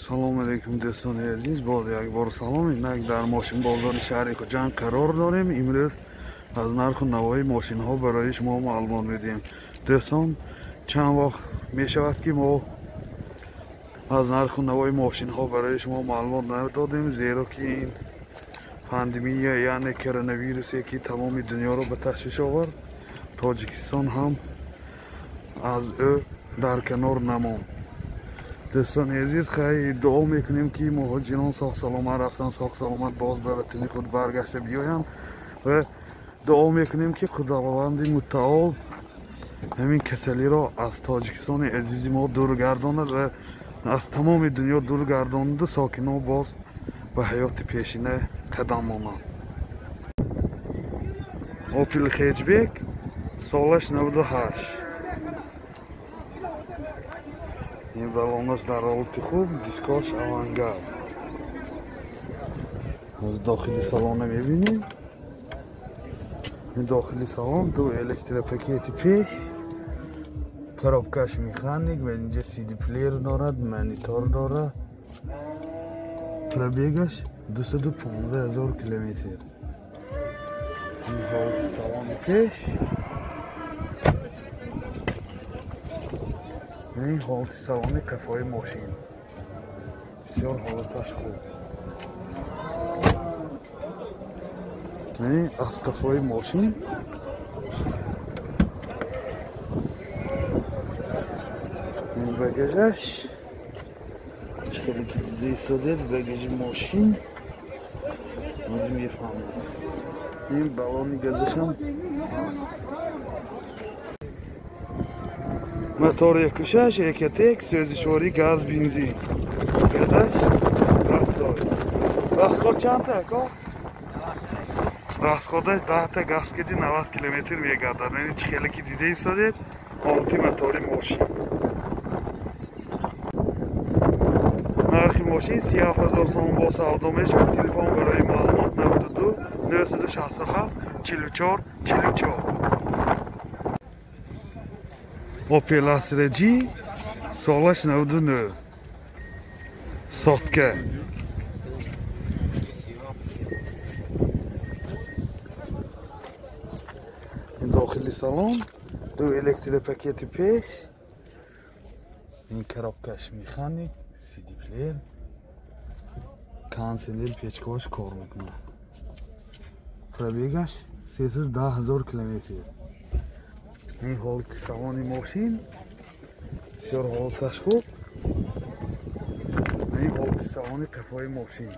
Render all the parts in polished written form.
салом алейкум дӯстони азиз, боз якбор салом. Инак дар мошинбозори шаҳри Хуҷанд қарор дорем. Имрӯз аз нарху навои мошинҳо барои шумо маълумот медиҳем. Дӯстон, чанд вақт мешавад ки мо аз нарху навои мошинҳо барои шумо маълумот надодем, зеро ки ин пандемия яъне коронавирусе ки тамоми дунёро ба ташвиш овард, тоҷикистон ҳам аз ӯ дар канор намонд. дӯстони азиз, хайр дуо мекунем ки муҳоҷирон соҳ саломат рафтан, соҳ саломат боз ба ватани худ баргашта биёянд ва дуо мекунем ки худованди мутаол ҳамин касалиро аз тоҷикистони азизи мо дур гардонад ва аз тамоми дунё дур гардониду сокинон боз ба ҳаёти пешина қадам монанд. Opel Hatchback солаш 98. این балонаш дар ҳолати хуб, дискош авангард. аз дохили салона мебинем. ин дохили салон ду электропакети пеш, коробкаш механик ва инҷа CD плеер дорад, монитор дорад. пробегаш 215,000 километр. ин ҳолати салони пеш. این حالت سالن کفای ماشین بسیار حالتش خوب. این از کفای ماشین این بگاژش شکلی که دیده ایستاده بگاژ ماشین از میفهمم. این بالونی گازش هم мотор якушаш, якатек, сӯзишворӣ газ, бензин. Газаш расход. Расход чанд тако? Расходаш 10 та газ киди 90 километр мегардад. Яъне чӣ хеле ки дида истодед, ҳолати мотори мошин. нархи мошин 37,000 сом бо савдо мешавад. Телефон барои маълумот 92 967 44 44. Opel Astra G солаш 99. Сотка. ин дохили салон ду электропакети пеш. ин коробкаш механик, CD плеер, канцелер печкаш кор мекунад. пробегаш 310,000 километр. این حالت سوان ماشین بسیار حالتش خوب. این حالت سوان کفای ماشین.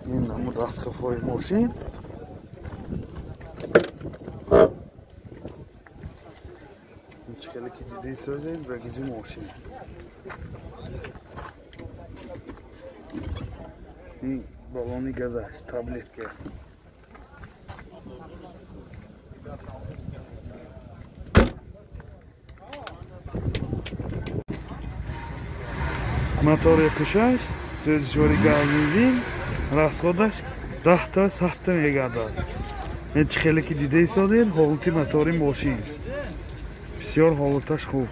این نمود از کفای ماشین. این چکلی که دیده ایستادید بگیج ماشین. این بالونی گازش تابلت که мотор якушаш, сӯзишвори газ, бензин, расходаш 10 та 100 та мегардад. ин чӣ хеле ки дида истодед, ҳолати мотори мошин бисёр ҳолаташ хуб.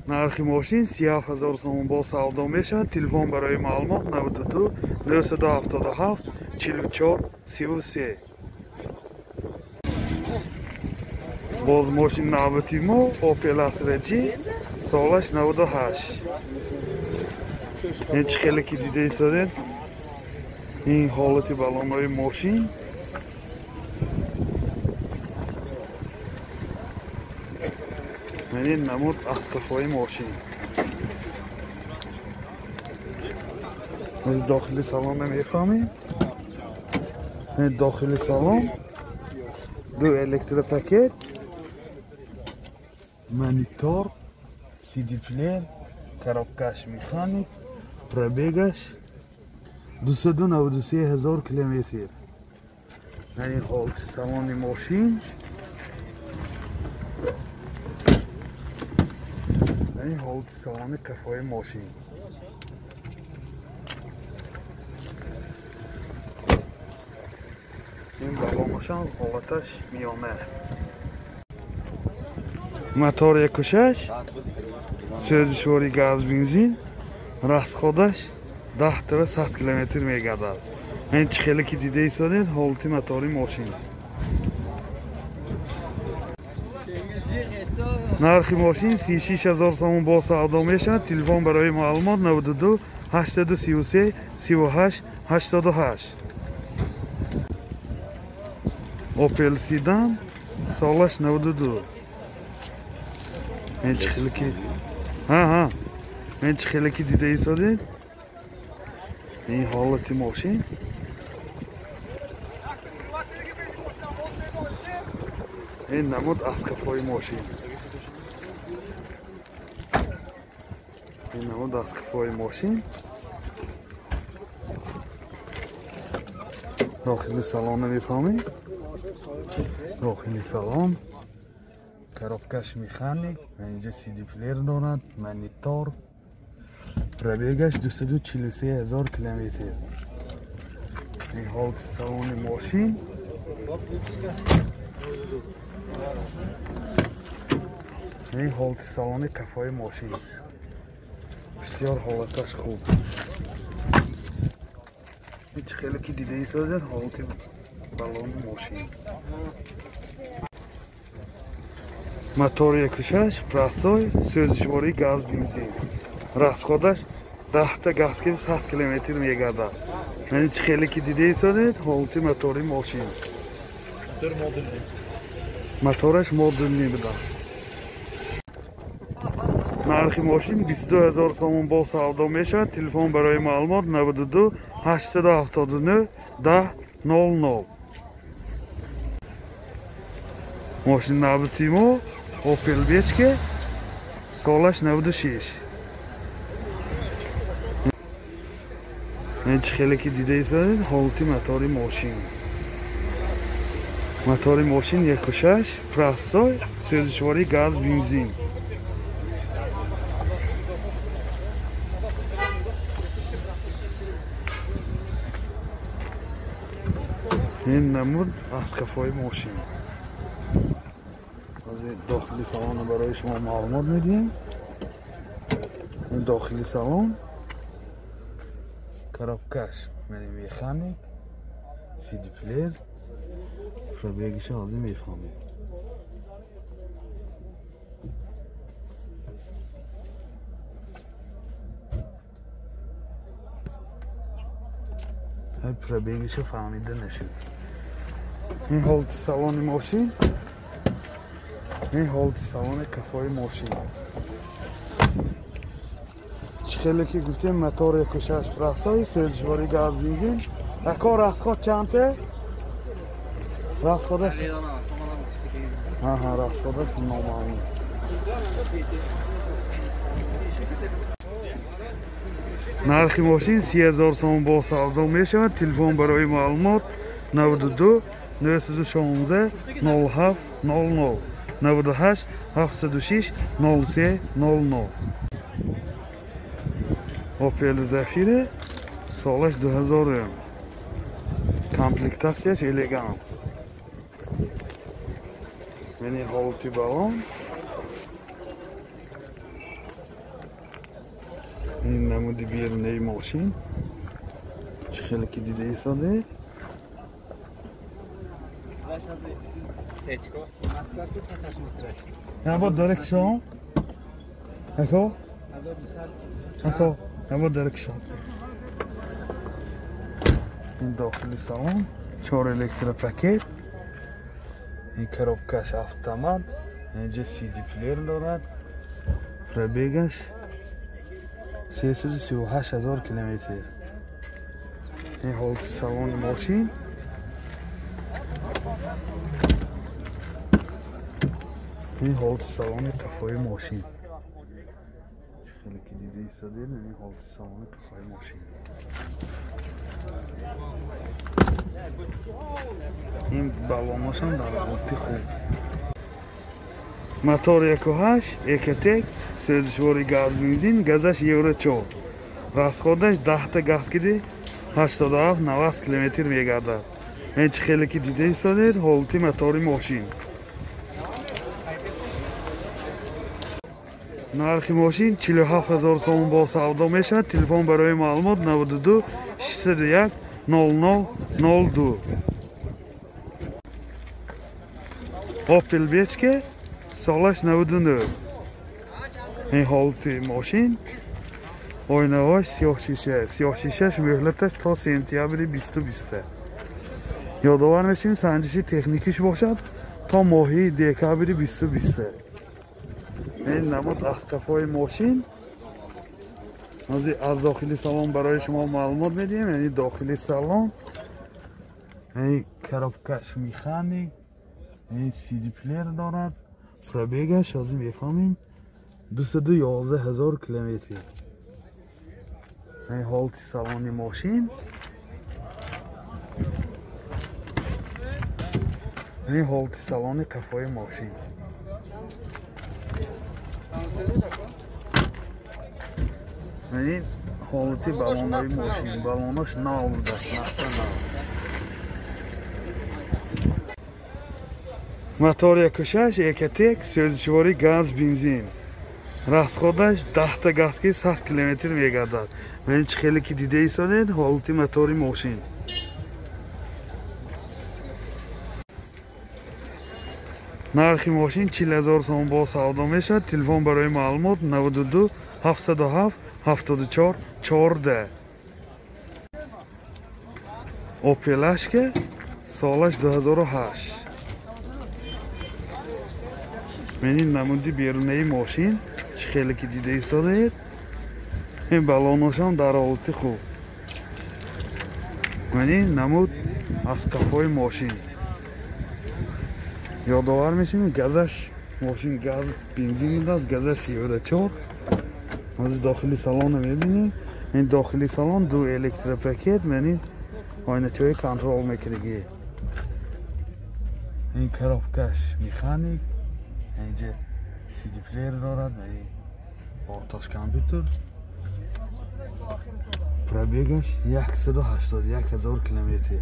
нархи мошин 37,000 сом бо савдо мешавад. телефон барои маълумот 92 977 44 33. боз мошин навбати мо Opel Astra G солаш 98. ин чӣ хеле ки дида истодед, ин ҳолати балонои мошин ин намуд аз кафои мошин. аз дохили салон мефаҳмем. ин дохили салон ду электропакет, монитор, CD плеер, коробкаш механик, пробегаш 293,000 километр. این حالت سوان ماشین. این حالت سوان کفای ماشین. این بالامشان حالتش میانه. мотор 1.6 سوزشواری گاز بنزین расходаш 10-100 км мегардад. این چخیلی که دیده ایستادید حالتی موتوری ماشین. نرخ ماشین 36,000 سوم با سودا میشه. تلفن برای معلومات 92 833 38 88. اوپل سیدان سالش 92. این چخیلی که این چخیلی که دیده ایستادید این حالتی ماشین. این نمود اسقفای ماشین. این نمود اسقفای ماشین. داخلی سالن میفهمید. داخلی سالن коробкаш механик و اینجا CD پلیر دارد. مانیتور. پرابیگش 243,000 کیلومتر. این حالت سالن ماشین. این حالت سالن کفای ماشین بسیار حالتش خوب. این خیلی که دیده ایستاده حالت بالون ماشین. موتور 1.6 پرستای سوزشواری گاز بنزین расходаш 10 газки 100 км мегардад. یعنی خیلی که دیده ایستاده حالت موتوری ماشین. موتورش مدلنی بوده. نرخ ماشین 22,000 سوم با سودا میشه. تلفن برای معلومات 92 879 1000. ماشین نبتیمو اوپل بیچکه سالش 96. این خیلی که دیده ایستاده حالتی موتوری ماشین. موتور ماشین 1.6 پرستای سوزشواری گاز بنزین. این نمود اسقفای ماشین. از داخلی سالن برای شما معلومات میدیم. این داخلی سالن коробкаш механик CD پلیر پرابیگش آدمی میفهمید. های پرابیگش فهمیده نشید. این حالت سالن ماشین. این حالت سالن کفای ماشین. خیلی که گفتیم موتور 1.6 پرستای سوزشواری گاز بنزین. اکا расход چنده؟ расходаш расходаш نامعلوم. نرخ ماشین 30,000 سوم با سودا میشه. تلفن برای معلومات 92 916 07 00 98 706 03 00. اوپل زفیره سالش 2000. کامپلکتاسیاش الگانت. یعنی حالتی بالون. این نمودی بیرونی ماشین. خیلی که دیده ایستاده. نه با درکشان. اکو. اکو. نه با درکشان. این داخلی سالن 4 الکتر پاکت. این коробкаш автомат. اینجا CD پلیر دارد. پرابیگش 338,000 کیلومتر. این حالت سالن ماشین. این حالت سالن کفای ماشین. خیلی که دیده ایستاده این حالت سالن کفای ماشین. این بالوناش هم در حالت خوب. موتور 1.8 اکتک سوزشواری گاز بنزین گازش یورو 4. расходаш 10 газкиди 87-90 км мегардад. این خیلی که دیده ایستاده حالتی موتوری ماشین. нархи мошин 47000 сомон бо савдо мешавад. Телефон барои маълумот 92 601 0002. Opel Bechke солаш 99. این حالتی ماشین آینه‌هاش سیاه شیشه‌اش مهلتش تا سپتامبر 2020. یادآور میشیم سنجش تکنیکیش باشد تا ماه دکامبر 2020. این نمود اسقف‌های ماشین. از داخلی سالن برای شما معلومات میدیم. یعنی داخلی سالن این کراپکش میخانی این CD پلیر دارد. پرابیگش از این بفهمیم 211,000 کیلومتر. این حالت سالن ماشین. این حالت سالن کفای ماشین. این حالتی بالونای ماشین. بالوناش نو بوده. мотор 1.6 1.1 سوزشواری گاز بنزین. расходаш 10 та газки 100 км мегардад. Мен чӣ хеле ки дида истодед ҳолати мотори мошин. нархи мошин 40000 сомон бо савдо мешавад. Телефон барои маълумот 92 707 74 14. Opel Ashka солаш 2008. این نمودی بیرونی ماشین چه خیلی که دیده ایستاده. این بالوناش هم در حالت خوب. این نمود از کفای ماشین. یادآور میشیم گازش ماشین گاز بنزین میده است. گازش یوره 4. از داخلی سالن میبینیم. این داخلی سالن دو الکتروپاکت منی آینه چای کنترل میکنه. این کراپکش میخانیک. اینجا CD پلیر دارد و این ارتاش کامپیوتر. پرابیگش 181,000 کیلومتر.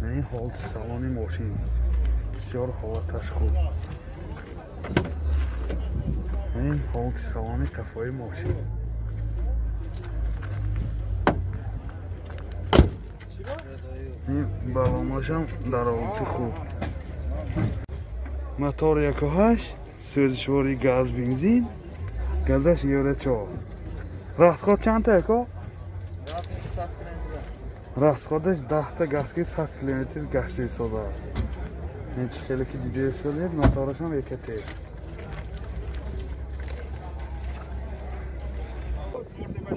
این حالت سالن ماشین بسیار حالتش خوب. این حالت سالن کفای ماشین. این بالوناش هم در حالت خوب. мотор 1.8 سوزشواری گاز بنزین. گازش یوره 4. расход چند تا اکو؟ расходش 10 تا газки 100 کیلومتر گشته ایستاده. این چه خیلی که دیده ایستاده. моторش هم 1.1.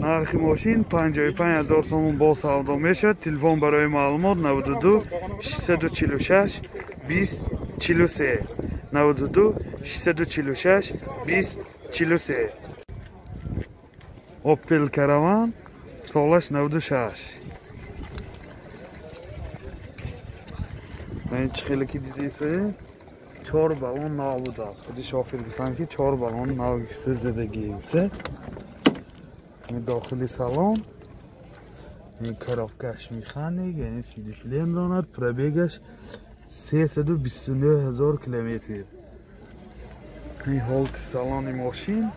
нархи мошин 55,000 сомон бо савдо мешавад. телефон барои маълумот 92 646 20 43. 92 646 20 43. Opel Caravan солаш 96. این چه خیلی که دیده ایستاده. 4 بالون نو بوده. خودی شافر بسن که 4 بالون نو زدگی بوده. این داخلی سالن. این کراپکش میخانیک. یعنی CD پلیر دارد. پرابیگش 329,000 کیلومتر. این حالت سالن ماشین.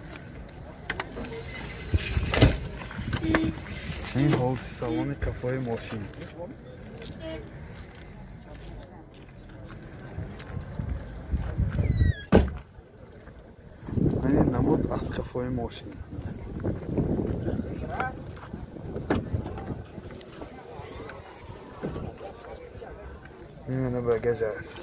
این حالت سالن کفای ماشین. این نمود از کفای ماشین. این بگاژ است.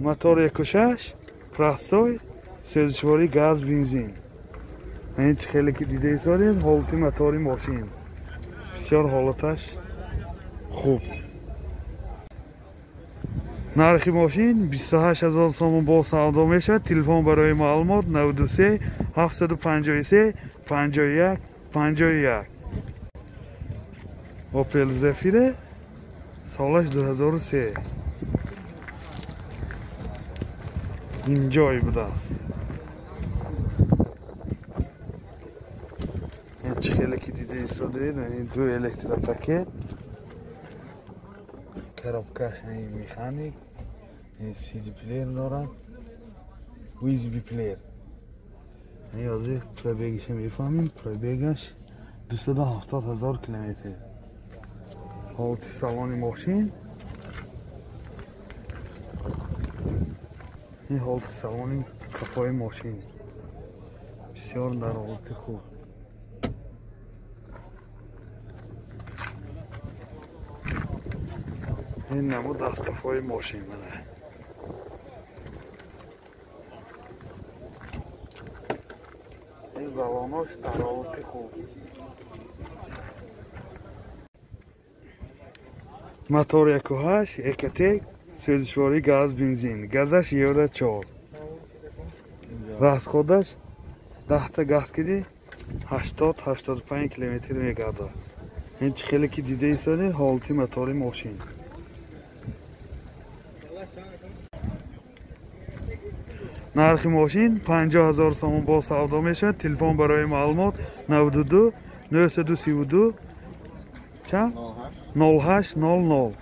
мотор 1.6 простой سوزشواری گاز بنزین. این چه خیلی که دیده ایستادید حالتی мотори ماشین. بسیار حالتش خوب. нархи мошин 28,000 сомон бо савдо мешавад. телефон барои маълумот 93 753 51 51. Opel Zafira солаш 2003. این جای بوده است. این چه خیلی که دیده ایستاده. این دو الکتروپاکت. коробкаш механик, CD плеер дорад, USB плеер. Ҳозир пробегаш мефаҳмем, пробегаш 270,000 километр. ҳолати салони мошин. ин ҳолати салони қафои мошин. бисёр дар ҳолати хуб. ин намуд дастқафои мошин мана. ин балонош дар ҳолати хуб. мотор 1.8 Экотек, сӯзишворӣ газ бензин. Газаш 1.4. расходаш 10 та газ киди 80-85 километр мегардад. ин чӣ хеле ки дида истоди ҳолати мотори мошин. нархи мошин 50,000 сомон бо савдо мешавад. Телефон барои маълумот 92 932 0800.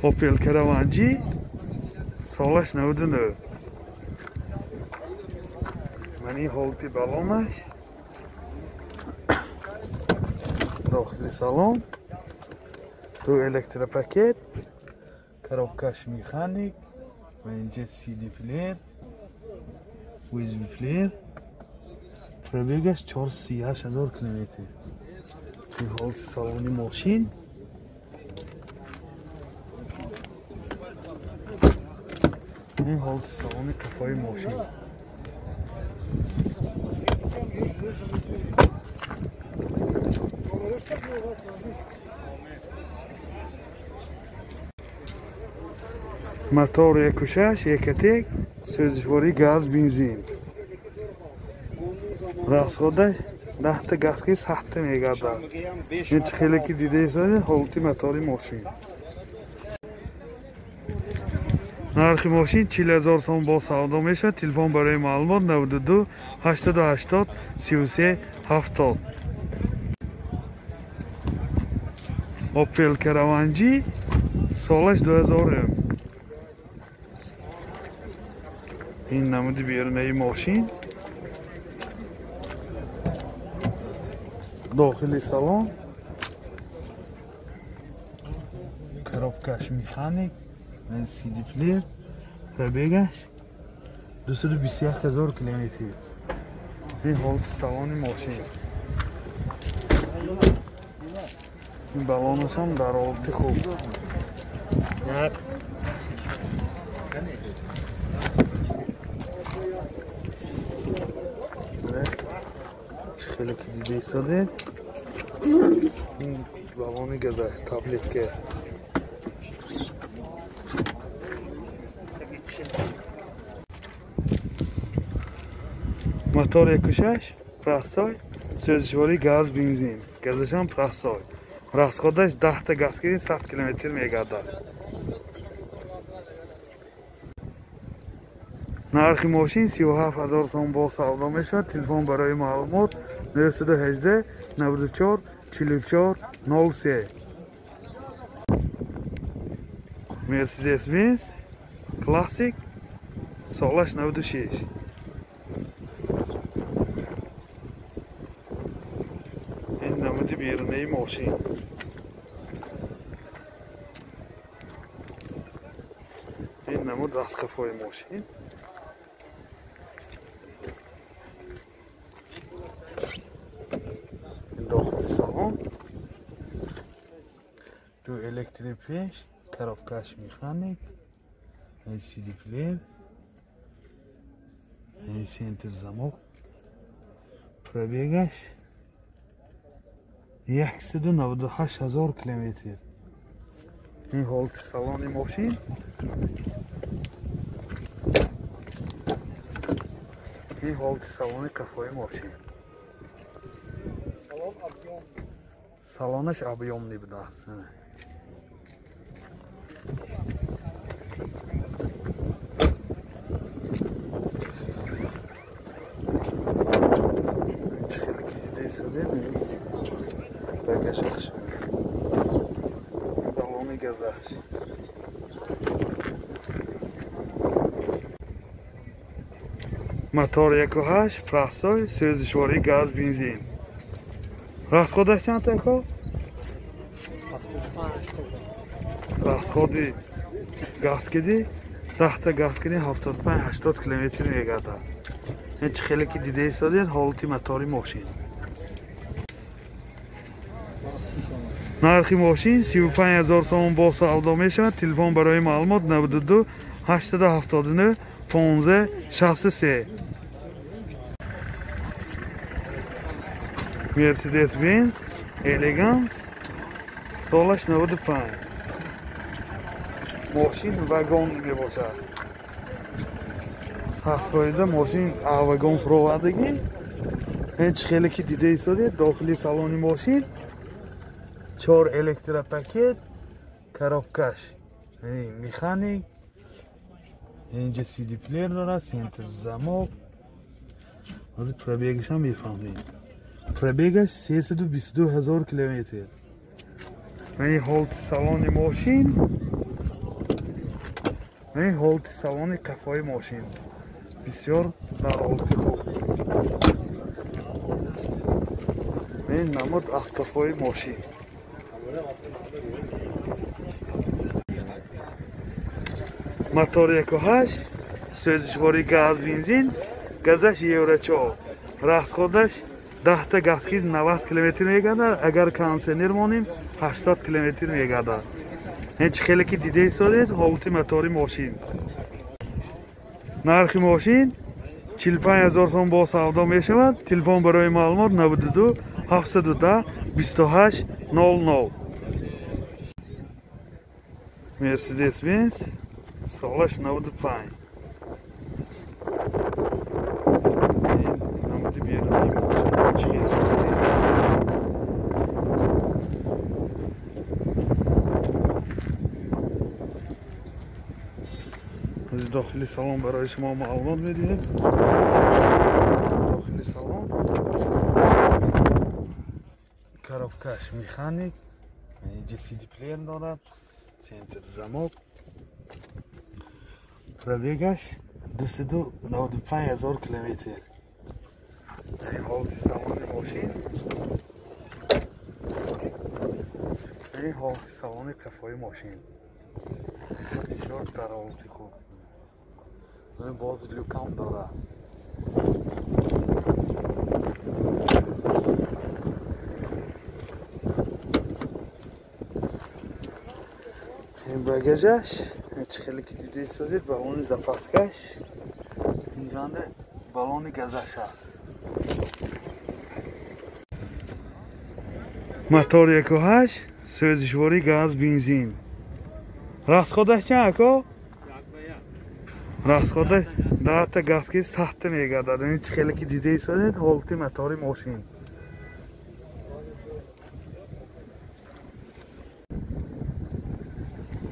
Opel Caravan-G солаш 99. мани ҳолати балонаш, дохили салон, ту электропакет, коробкаш механик, ва инҷа CD плеер, USB плеер. пробегаш 438,000 километр. ин ҳолати салони мошин. ин ҳолати салони қафои мошин. мотор 1.6 Экотек, сӯзишворӣ газ бензин. расходаш 10 та газ ки 100 та мегардад. ин чӣ хеле ки дида истоди ҳолати мотори мошин. нархи мошин 40,000 сомон бо савдо мешавад. Телефон барои маълумот 92 880 33 70. Opel Caravan-G солаш 2000. ин намуди берунаи мошин. дохили салон, коробкаш механик, CD плеер. пробегаш 221,000 километр. ин ҳолати салони мошин. ин балонашам дар ҳолати хуб. чӣ хеле ки дида истоде. ин балони газа таблетка. мотор 1.6 простой, сӯзишворӣ газ бензин. газашам простой. расходаш 10 та газ ки 100 километр мегардад. нархи мошин 37,000 сомон бо савдо мешавад. Телефон барои маълумот 918 94 44 03. Mercedes-Benz Classic солаш 96. ин намуди берунаи мошин. ин намуд дастқафои мошин. дохили салон, ту электропеш, коробкаш механик, CD плеер, центр замок. пробегаш 198,000 километр. ин ҳолати салони мошин. ин ҳолати салони қафои мошин. салонаш объёмный будааст. чӣ хеле ки дида истоде багаж яхши. گذشت. موتور 1.8 پرستای سوزشواری گاز بنزین. راست خودش چند تا؟ راست خودی گاز کدی 10 تا گاز کدی 75-80 کیلومتر میگرده. این خیلی که دیده ایستادید حالتی موتوری ماشین. نرخ ماشین 35,000 سوم با سودا می شود. تلفن برای معلومات 92 879 15 63. مرسدس بنز الگانس سالش 95. ماشین واگن می باشد. ساختایزه ماشین واگن فروادگی. هیچ خیلی که دیده ایستادید داخلی سالن ماشین 4 الکتروپاکت коробкаш механик اینجا سی دی پلیر داره سنتر زمک از پربیگش هم میفهمید پربیگش 322,000 کیلومتر این هولت سالن ماشین این هولت سالن کفای ماشین بسیار در حالت خوب این نمود از کفای ماشین موتور 1.8 سوزشواری گاز بنزین گازش یورو 4 راست خودش 10 تا گاز کید 90 کیلومتر میگرده اگر کانسنر مونیم 80 کیلومتر میگرده هیچ خیلی که دیده ایستادید حالت موتوری ماشین نرخ ماشین 45,000 سوم با سودا می شود تلفن برای معلومات 92 710 28 00 مرسدس بنز سالش 95 نمودی بیرونی ماشین از داخلی سالن برای شما معلومات میدیم داخلی سالن коробкаш механик اینجا سی دی پلیر دارد سنتر زمک پربیگش 295,000 کیلومتر این حالت سالن ماشین این حالت سالن کفای ماشین بسیار در حالت خوب این باز لوکام دارد این بگجش هیچ خیلی که دیده ایستادید بالون زپاتکش اینجا بالون گازش هست موتور 1.8 سوزشواری گاز بنزین راست خودش چند اکو؟ راست خودش 10 تا گاز که 100 تا میگرده هیچ خیلی که دیده ایستادید حالت موتوری ماشین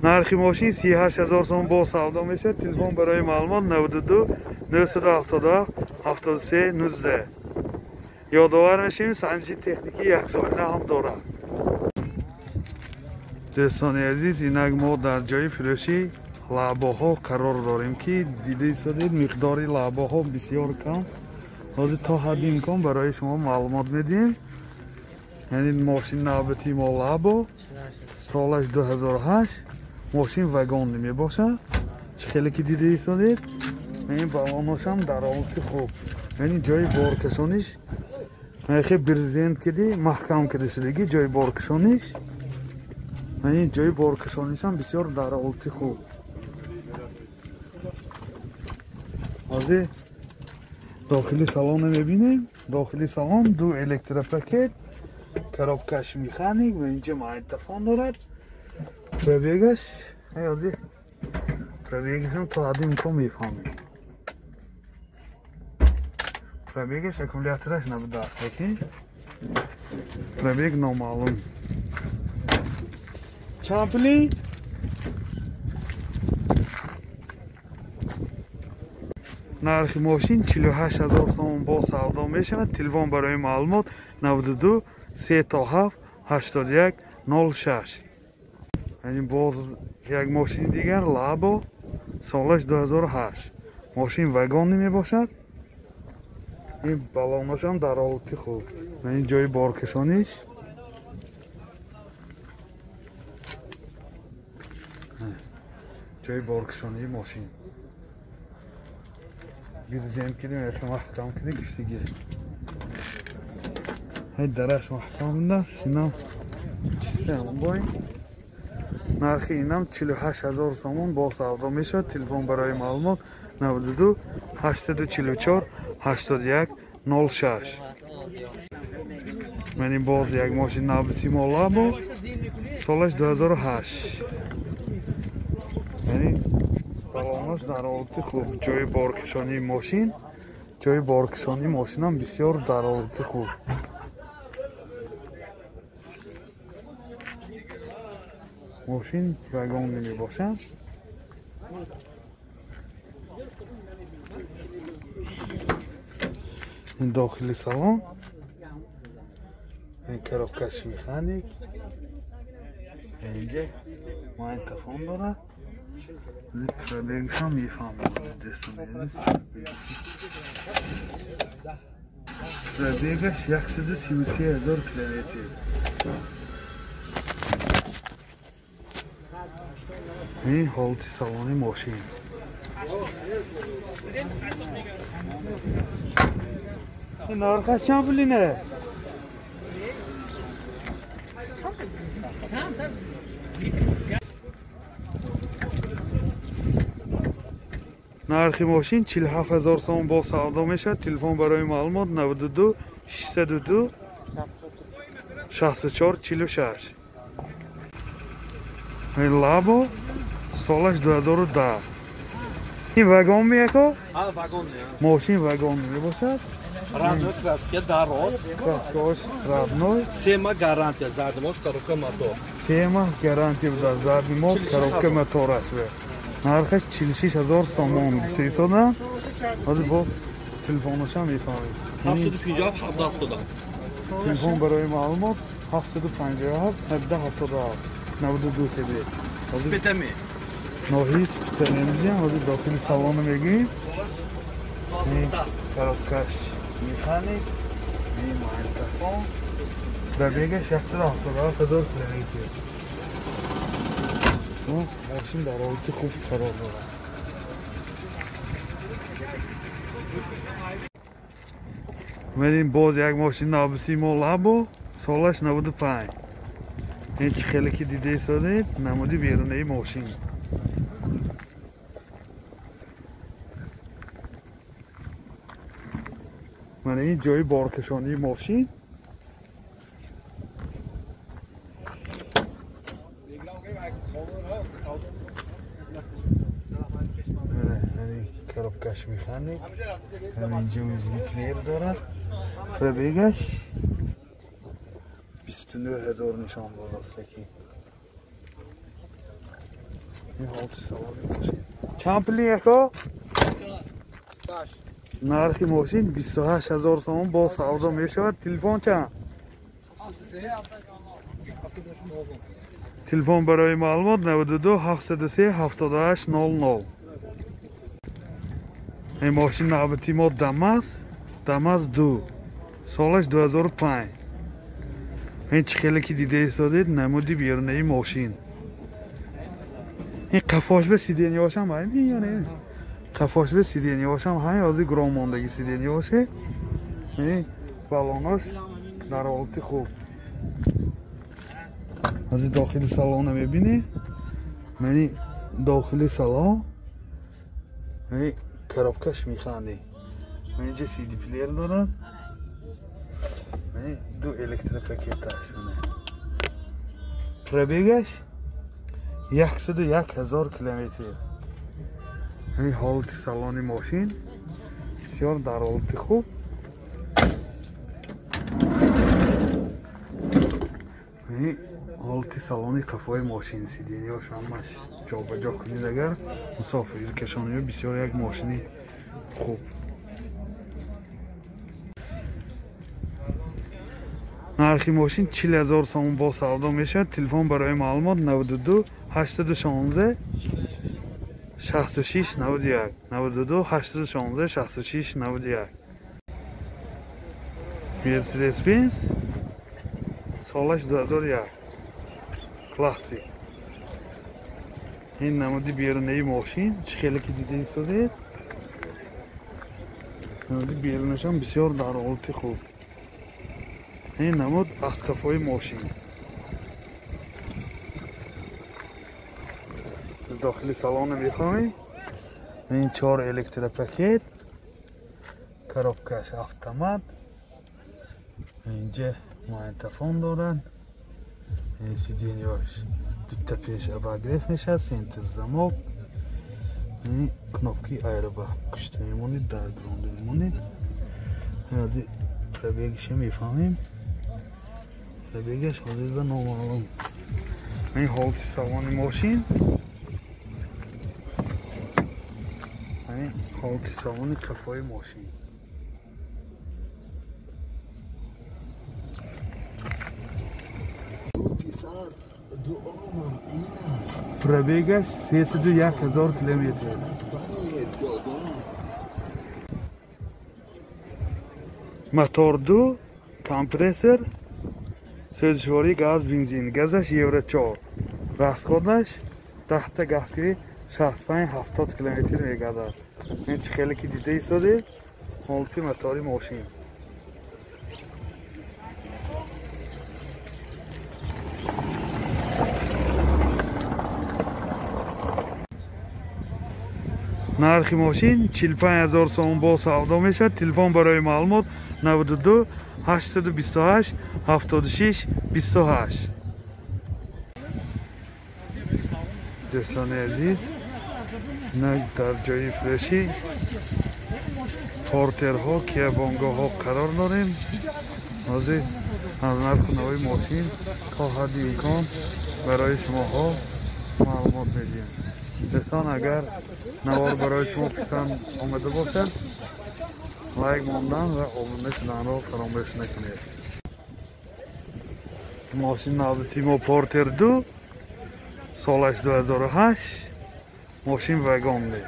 نرخ ماشین 38,000 سوم با سودا میشه تلفن برای معلومات 92 977 73 19 یادآور میشیم سنجش تکنیکی یک ساله هم داره دوستان عزیز اینک ما در جای فروشی لعبه‌ها قرار داریم که دیده ایستادید مقدار لعبه‌ها بسیار کم از تا حد امکان برای شما معلومات میدیم یعنی ماشین نوبتی ما لعبه سالش 2008 ماشین واگن می باشه خیلی که دیده ایستادید این بالونش هم در حالت خوب یعنی جای بارکشانش خیلی برزنت کردی محکم کرده شدگی جای بارکشانش یعنی جای بارکشانش هم بسیار در حالت خوب از داخلی سالن میبینیم داخلی سالن 2 الکتروپاکت коробкаш механик و اینجا مایتفون دارد پربیگش از پربیگش هم تا حد امکان میفهمیم پربیگش اکومولاتورش نبوده است که پربیگ نامعلوم چند پلی نرخ ماشین 48,000 سوم با سودا می شود تلفن برای معلومات 92 3 تا 7 81 06 یعنی باز یک ماشین دیگر لابو سالش 2008 ماشین وگانی می باشد. این بالانش هم در حالت خوب. یعنی جای بارکشانیش جای بارکشانی ماشین بیرزیم کردیم یکی محکم کردیم کشتیگه های درش محکم دست اینم چیسته همون باید نرخی اینم 48,000 سومون با سودا میشد. تلفن برای معلومات 92 844 81 06. من این باز یک ماشین نبتی مالا با سالش 2008 یعنی بالانش در حالت خوب. جای بارکشانی ماشین هم بسیار در حالت خوب. ماشین وگان می باشد. این داخل سالن این کراپکش میخانیک اینجا ما انتفان داره زیپ بیگش هم میفهمید بیگش 133,000 کیلومتر. این حالت سالن ماشین این نرخش چند پولینه؟ نرخ ماشین 47,000 سوم با سودا میشه. تلفن برای معلومات 92 602 64 46. این لابو سالش 2010. این وگان میکو؟ وگان ماشین وگان میباشد. رادنوی краски дароз. Краскош родной. 3 мах гарантия задний мост, коробка мотор. 3 мах гарантия буда задний мост, коробка мотор аст. Нархаш 46,000 сомон тисода. Ҳозир бо телефонаш ҳам мефаҳмед. 750 70. Телефон барои маълумот 757 1777 92 кб. Ҳозир Питами. ноҳис телевизия ҳозир дохили салона мегирем. Коробкаш механик, این مایلتفون و بیگه 177,000 کیلومتر. ماشین در حالت خوب قرار داره. میریم باز یک ماشین نابسی لابو سالش 95. این چه خیلی که دیده سادید نمودی بیرونه ماشین. من این جای بارکشانی ماشین کروبکش میخانیک همینجا ویزگی کلیر داره و بیگش 29,000 نشان بالا فکی این حالت سواری ماشین چند پلی اکو؟ نرخ ماشین 28,000 سوم با سودا می شود. تلفن چند؟ تلفن برای معلومات 92 703 78 00. این ماشین نابتی ما دماز 2 سالش 2005. این چه خیلی که دیده ایستادید نمودی بیرونه ای ماشین. این قفاش به سیدینی باشم باید یا نه؟ قفاش به سیدینی باشم های آزی گرام ماندگی سیدینی باشه. این بالاناش در حالت خوب. آزی داخل سالانه میبینی. منی داخل سالان منی کروبکش میخوانده. اینجا سیدی پلیر دارم. دو الکتریک پاکتاشونه. پربیگش 101,000 کیلومتر. این حالت سالان ماشین بسیار در حالت خوب. این حالت سالان قفای ماشین سیدینی هاش همش جا به جا کنید اگر مسافر کشانی بسیار یک ماشینی خوب. нархи мошин 40,000 сомон бо савдо мешавад. Телефон барои маълумот 92 816 66 91 92 816 66 91. Mercedes-Benz солаш 2001 классик. این نمودی بیرونی ماشین خیلی که دیده ایستاده. نمودی بیرونش هم بسیار در حالت خوب. این نمود اسقف‌های ماشین. از داخلی سالن میخوایم. این 4 الکتروپاکت، коробкаш автомат. اینجا مایتفون دارن. این سیدینیاش دوتا پیش اباگریف میشه، سنتر زمок. این кнопки айрбаг кушта мемонед, дар гиронда мемонед. ҳозир пробегиш мефаҳмем. пробегаш ҳозир ба номаълум. این ҳолати салони мошин. این ҳолати салони кафои мошин. пробегаш 301,000 километр. мотор 2, компрессор, сӯзишворӣ газ, бензин. газаш евро 4. расходаш тахта газгирӣ 65-70 километр мегардад. ин чӣ хеле ки дида истоде ҳолати мотори мошин. нархи мошин 45,000 сомон бо савдо мешавад. телефон барои маълумот 92 828 76 28. дӯстони азиз, нак дар ҷои фурӯшӣ портерҳо, киябонгоҳҳо қарор дорем. ҳозир аз нарху навои мошин то ҳадди имкон барои шумоҳо маълумот медиҳем. дӯстон, агар навор барои шумо писанд омада бошад, лайк мондан ва обуна шуданро фаромӯш накунед. мошин навбати мо портер 2 солаш 2008. мошин вагонде.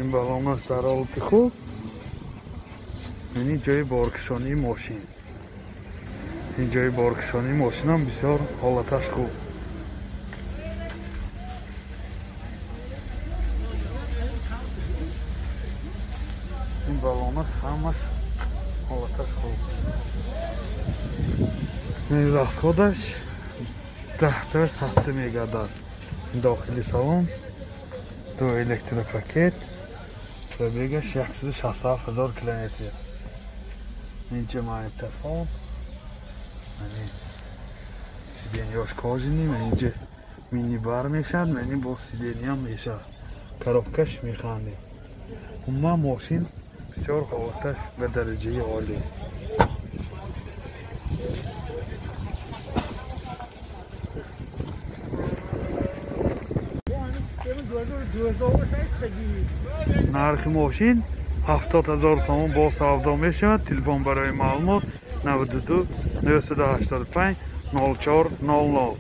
ин балонаш дар ҳолати хуб. ини ҷои боркишонии мошин. ин ҷои боркишонии мошинам бисёр ҳолаташ хуб. ин балонаш ҳамаш ҳолаташ хуб. ин расходаш 10 сафта мегардад. дохили салон 2 электропакет, пробегаш 167,000 километр. инҷа магнитофон, сиденияш кожини, инҷа мини бар мешавад, мани бо сидениям мешавад. коробкаш механде. умуман мошин бисёр ҳолаташ ба дараҷаи олӣ. нархи мошин 70,000 сомон бо савдо мешавад. телефон барои маълумот 92 985 04 00.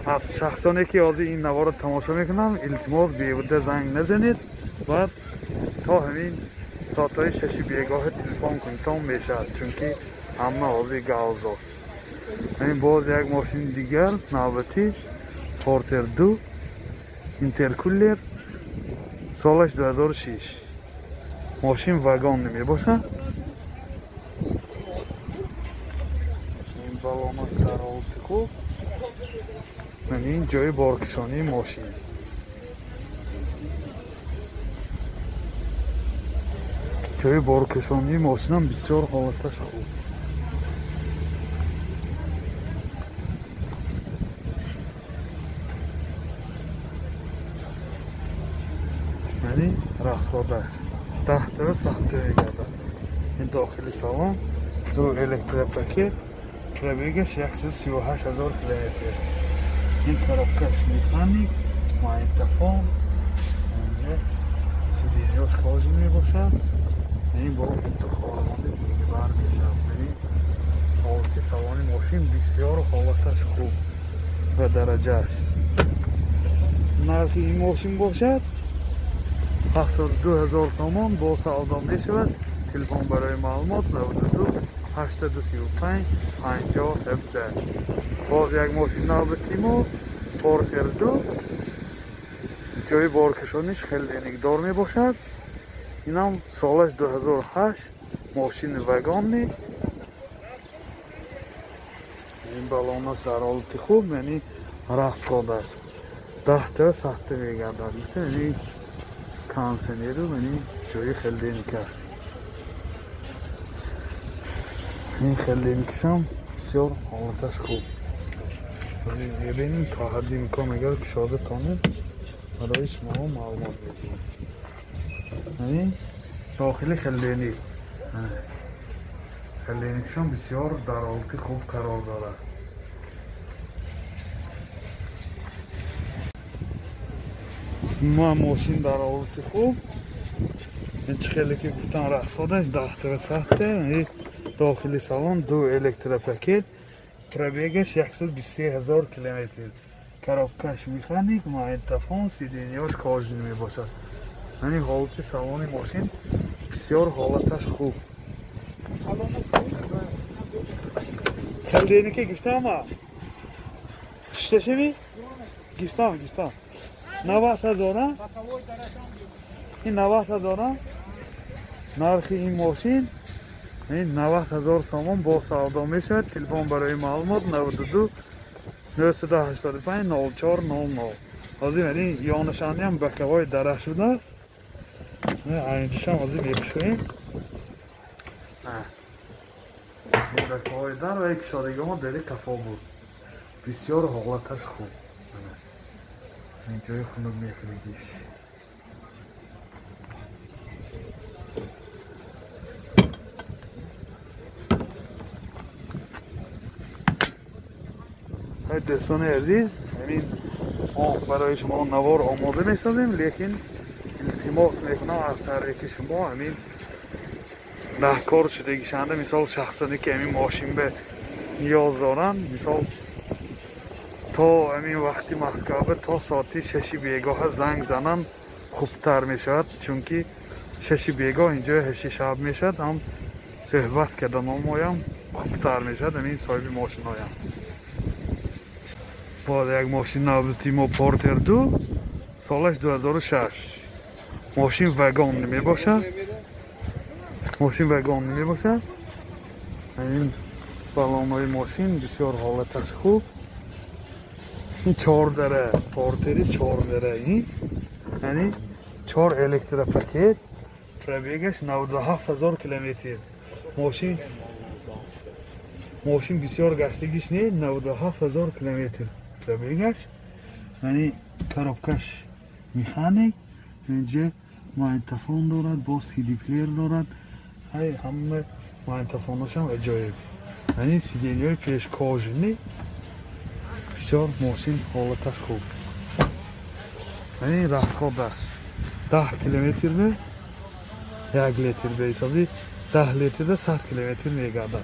аз шахсоне ки ҳозир ин наворро тамошо мекунам, илтимос беҳуда занг назанед ва то ҳамин соатҳои 6 бегоҳа телефон кунед, то мешавад, чунки ҳама ҳозир гавзост. ин боз як мошини дигар навбатӣ портер 2 интеркулер солаш 2006. мошин вагон мебошад. ин балонаш дар ҳолати хуб. ин ҷои боркишонии мошин. ҷои боркишонии мошинам бисёр ҳолаташ хуб. расходаш 10 сафта мегардад. ин дохили салон 2 электропакет, пробегаш 138,000 километр. ин коробкаш механик, магнитофон, сиденияш кожин мебошад. این با خارمانده دیگه برمیشم. یعنی حالتی سوانی ماشین بسیار حالتش خوب و درجهش. نرخی این ماشین باشد 72,000 تومان با سودا می شود. تلفن برای معلومات 92 835 50 17. باز یک ماشین نو به تیمور پورتر 2 جای بارکشانیش خیلی نگدار می باشد. این هم سالش 2008 ماشین وگان می. این بالون است در حالت خوب، یعنی راسخورده است. 10 تا 100 تا میگردد. یعنی کانسنیرو، یعنی جای خیلی نکرد. این خیلی نکشم بسیار حالتش خوب. ببینیم تا حدی میکنم اگر کشاده تانه برای شما معلومات میدیم. یعنی داخلی خیلی نکشم بسیار در حالت خوب قرار دارد. ما ماشین در حالت خوب. این خیلی که گفتن رخصادش 10 تا 100 تا. داخلی سالن 2 الکتروپاکت، پربیگش 123,000 کیلومتر. کارابکش میخانیک، ماینتافون، سیدینیاش کاجی می باشد. یعنی حالت سالن ماشین بسیار حالتش خوب. خیلی که گفتم ها ششمی گفتم 90,000. این 90,000 نرخ این ماشین. این 90,000 تومان با سودا می شود. تلفن برای معلومات 92 985 0400. از این یا نشانی هم به کوای درخت شده است. اینجاش هم از این میکشویم به کوای در و یک شادگاه ها داری کفا بود. بسیار حالتش خوب. این جای خونو میکردیش. دوستان عزیز، ما برای شما نوار آماده میسازیم، لیکن التماس میکنم از طریق شما ده کار شدگی شنده. مثال شخصانی که ماشین به نیاز دارن، مثال تا وقتی مسکوبه تا ساعتی 6 بیگاه زنگ زنن خوبتر میشد، چون که 6 بیگاه اینجا 8 شب میشد، هم صحبت کردن هم خوبتر میشد. صاحب ماشین هایم با یک ماشین نوبتی پورتر 2 سالش 2006 ماشین وگان نمی باشد. این بالون های ماشین بسیار حالتش خوب. این 4 دره پورتری 4 دره، این یعنی 4 الکتروپاکت، پربیگش 97,000 کیلومتر. ماشین بسیار گشتگیش نه 97,000 کیلومتر پربیگش. یعنی کارابکش میخانیک، اینجا ماینتافون دارد با CD پلیر دارد. همه ماینتافوناش هم عجایب. یعنی سیدینی های پیش کاجنی. بسیار ماشین حالتش خوب. یعنی رفتخورده است. 10 کیلومتر به 1 لیتر به حسابی 10 لیتر به 100 کیلومتر میگردد.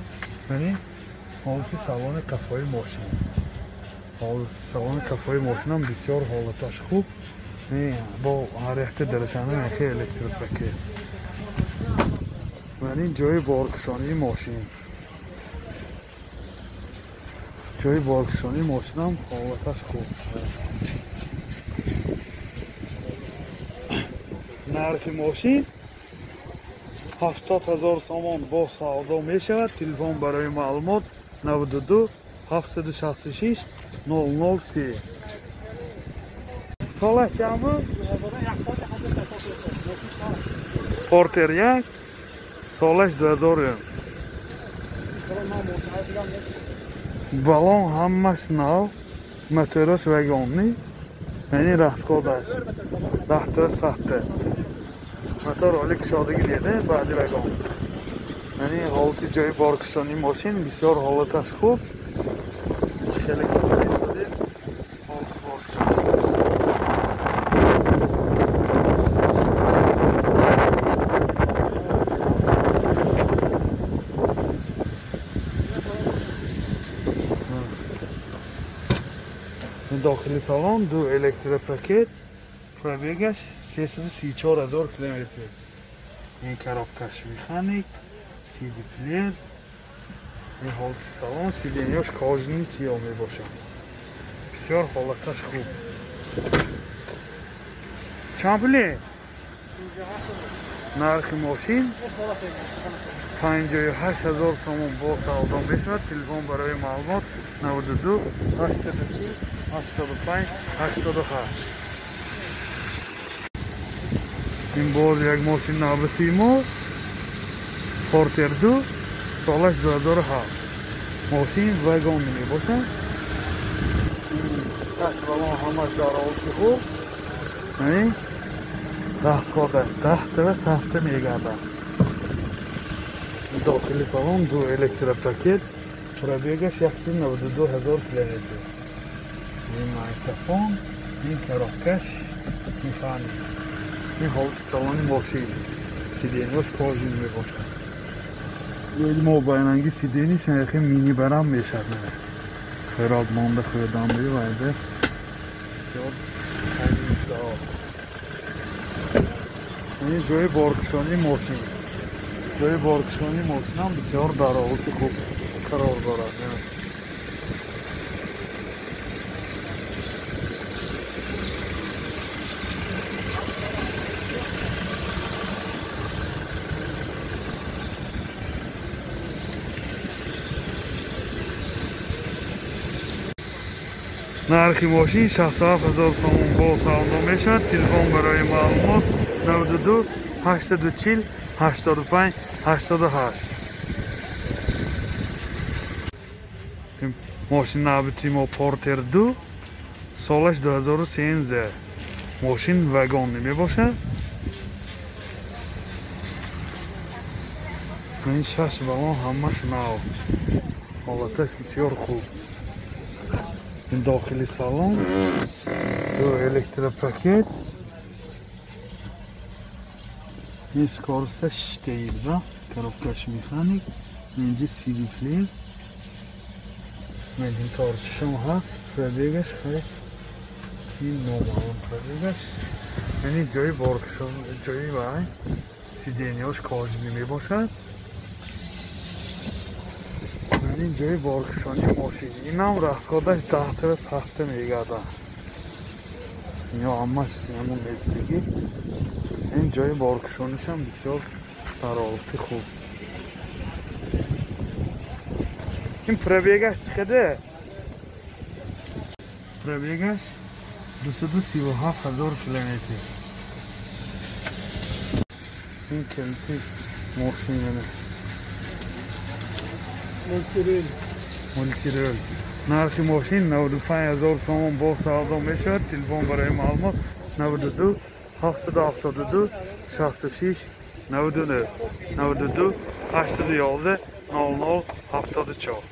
یعنی حالت سوان کفای ماشین هم بسیار حالتش خوب. با حرکت درشانه خیلی الکتروپاکت. یعنی جای بارکشانی ماشین هم حالتش خوب. نرخ ماشین 70,000 تومان با سودا می شود. تلفن برای معلومات 92 766 003. سالش چند بود؟ پورتر 1 سالش 2000. بالون همش نو، موتورش وگانی، یعنی راسخورده است. 10 تا 100 تا موتور حالی کشادگی دیده بعدی وگان. یعنی حالت جای بارکشانی ماشین بسیار حالتش خوب. خیلی کاری شده حالت بارکشانی. داخل سالن دو الکتروپاکت پروبیگش 334,000 کیلومتر. این коробкаш механик CD плеер این حالت سالن سیدینیاش کاژنی سیاه می باشد. بسیار حالتش خوب. چند پوله؟ نرخ ماشین 58,000 سوم با سالدان بشود. تلفن برای معلومات 92 840 85 88. این باز یک ماشین نابسی ما پورتر 2 سالش 2007 ماشین وگان می باشد. کشبالان همش در آلتی خوب دستگاهش تحت و سخت می گردد. داخل سالن دو الکتروپاکت پروبیگش 192,000 کیلومتر. این میکروفون این коробкаш механик این حالت سالن ماشین سیدینیاش کاژن می باشد. یه ما بایننگی سیدینی شنخی مینی برام میشد. خیرات مانده خودم بیوایده بسیار دار. این جای بارکشانی ماشین جای بارکشانی ماشین هم بسیار در حالت خوب قرار دارد. نرخ ماشین 67,000 سوم با سالدان میشد. تلفن برای معلومات 92 840 85 88. ماشین نابتی ما پورتر 2 سالش 2013 ماشین وگان می باشد. این شش بالان همش نو حالتش بسیار خوب. این داخل سالن دو الکتروپاکت این скоростش تیرده коробкаш механик اینجا CD плеер این تارچشم هست. پروبیگش خیلی این نومالون پروبیگش یعنی جای بارکشان جایی بای سیدینیاش کاژنی می باشد. این جای بارکشانی ماشین این هم رفتگاهش تحت و سخت می گردد. یا همش همون ایستگی. این جای بارکشانیش هم بسیار در حالت خوب. این پروبیگش چقدره؟ پروبیگش 237,000 کیلومتر. این کلتی ماشینه مولتی رول. نرخ ماشین 95,000 سوم با سالدان میشود. تلفن برای معلومات 92 772 66 99 92 811 00 74.